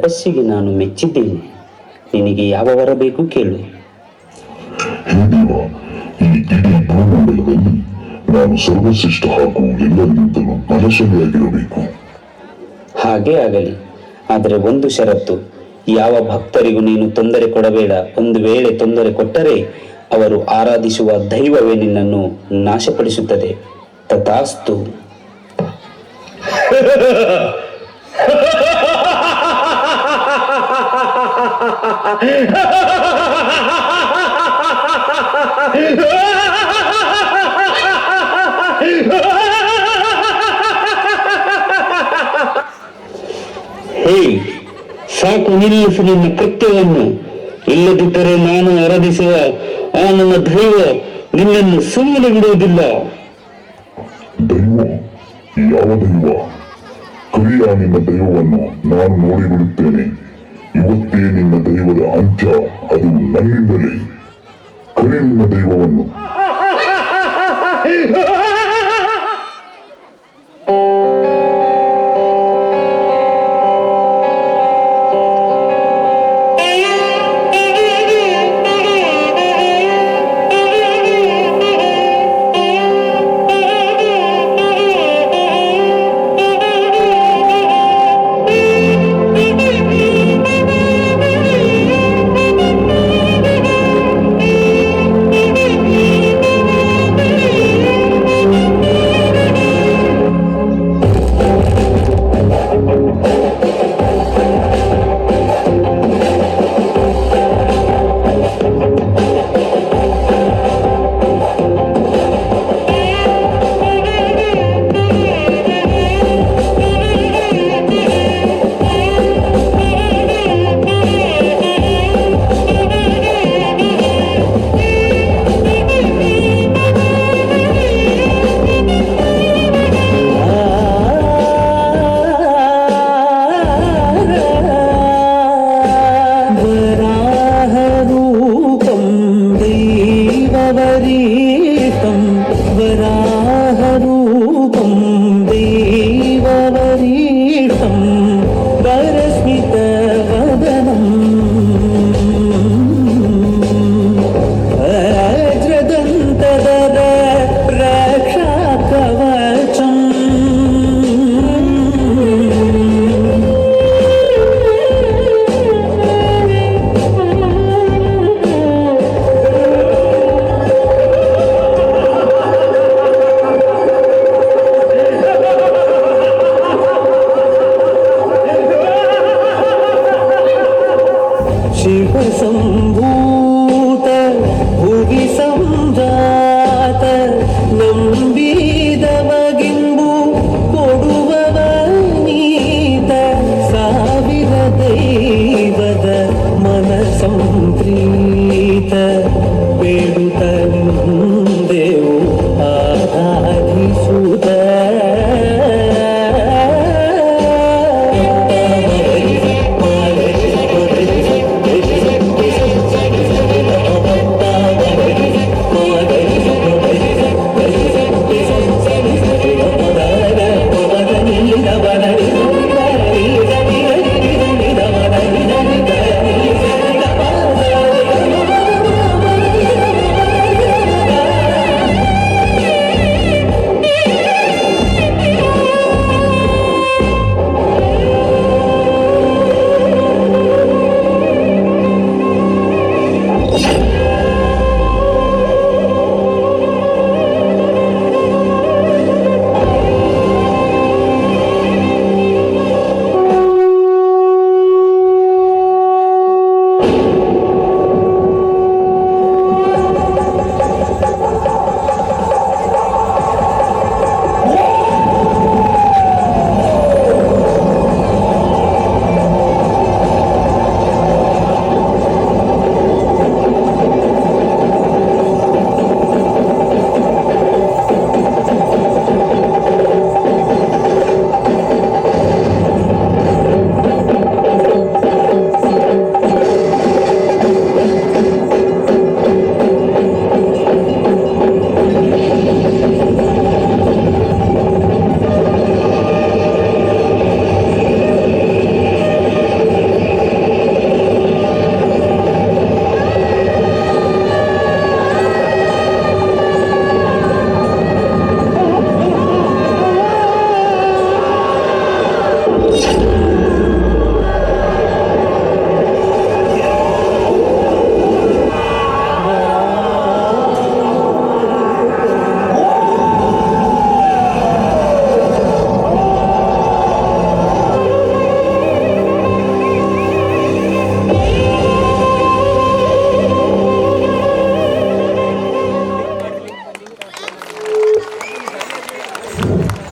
ತಪಸ್ಸಿಗೆ ನಾನು ಮೆಚ್ಚಿದ್ದೇನೆ. ನಿನಗೆ ಯಾವ ವರ ಬೇಕು ಕೇಳು. ಹೇ ದೇವ, ಈ ಇಡೀ ಭೂಮಂಡಲದಲ್ಲಿ ನಾನು ಸರ್ವಶ್ರೇಷ್ಠ ಹಾಗೂ ಎಲ್ಲರಿಗಿಂತಲೂ ಬಲಶಾಲಿಯಾಗಿರಬೇಕು. ಹಾಗೇ ಆಗಲಿ. ಆದರೆ ಒಂದು ಷರತ್ತು, ಯಾವ ಭಕ್ತರಿಗೂ ನೀನು ತೊಂದರೆ ಕೊಡಬೇಡ. ಒಂದು ವೇಳೆ ತೊಂದರೆ ಕೊಟ್ಟರೆ ಅವರು ಆರಾಧಿಸುವ ದೈವವೇ ನಿನ್ನನ್ನು ನಾಶಪಡಿಸುತ್ತದೆ. ತಥಾಸ್ತು. ಹೇ, ಸಾಕು ನಿಲ್ಲಿಸು ನಿನ್ನ ಕೃತ್ಯವನ್ನು. ಇಲ್ಲದಿದ್ದರೆ ನಾನು ಆರಾಧಿಸುವ ಆ ನನ್ನ ದೈವ ನಿನ್ನನ್ನು ಸುಮ್ಮನೆ ಬಿಡುವುದಿಲ್ಲ. ದೈವ? ಯಾವ ದೈವ? ಕರಿಯ ನಿನ್ನ ದೈವವನ್ನು ನಾನು ನೋಡಿಬಿಡುತ್ತೇನೆ. ಇವತ್ತೇ ನಿನ್ನ ದೈವದ ಅಂತ್ಯ, ಅದು ನನ್ನಿಂದಲೇ. ಕರಿ ನಿನ್ನ ದೈವವನ್ನು. वराहरूपं दैववरीतं वरा